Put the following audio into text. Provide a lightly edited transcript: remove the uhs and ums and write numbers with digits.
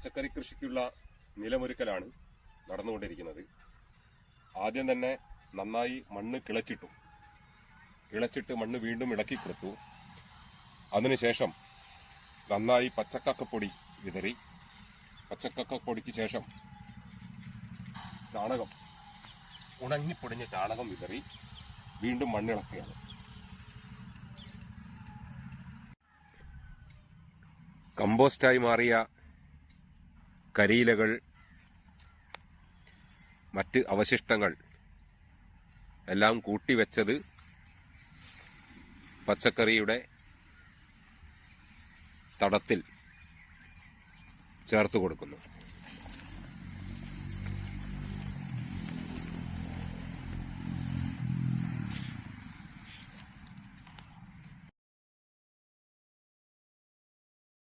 പച്ചക്കറി കൃഷിക്കുള്ള നിലമൊരുക്കലാണ് നടന്നുകൊണ്ടിരിക്കുന്നത്. ആദ്യം തന്നെ നന്നായി മണ്ണ് കിളച്ചിട്ട് മണ്ണ് വീണ്ടും ഇളക്കി കൊടുത്തു. അതിനുശേഷം നന്നായി പച്ചക്കക്കപ്പൊടി വിതറി. പച്ചക്കക്കപ്പൊടിക്ക് ശേഷം ചാണകം, ഉണങ്ങിപ്പൊടിഞ്ഞ ചാണകം വിതറി വീണ്ടും മണ്ണിളക്കുകയാണ്. കമ്പോസ്റ്റായി മാറിയ കരിയിലകൾ, മറ്റ് അവശിഷ്ടങ്ങൾ എല്ലാം കൂട്ടിവെച്ചത് പച്ചക്കറിയുടെ തടത്തിൽ ചേർത്ത് കൊടുക്കുന്നു.